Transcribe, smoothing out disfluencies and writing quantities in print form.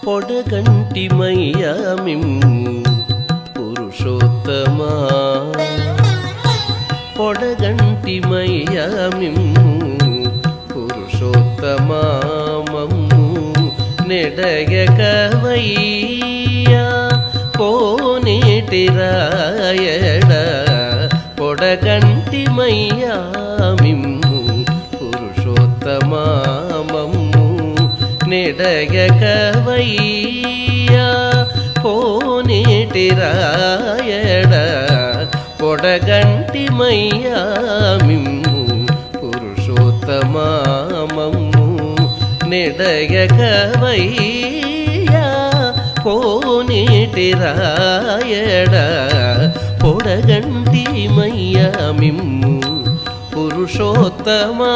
పొడగంటిమయ్యా మిమ్ము పురుషోత్తమా పొడగంటిమయ్యా మిమ్ము పురుషోత్తమా మమ్ము నెడయకవయ్యా కోనేటి రాయడ పొడగంటిమయ్యా మిమ్ము పురుషోత్తమా మమ్ము నెడయకవయ్యా కోనేటి రాయడ పొడగంటిమయ్యా మిమ్ము పురుషోత్తమా మమ్ము నెడయకవయ్యా కోనేటి రాయడ పొడగంటిమయ్యా మిమ్ము పురుషోత్తమా.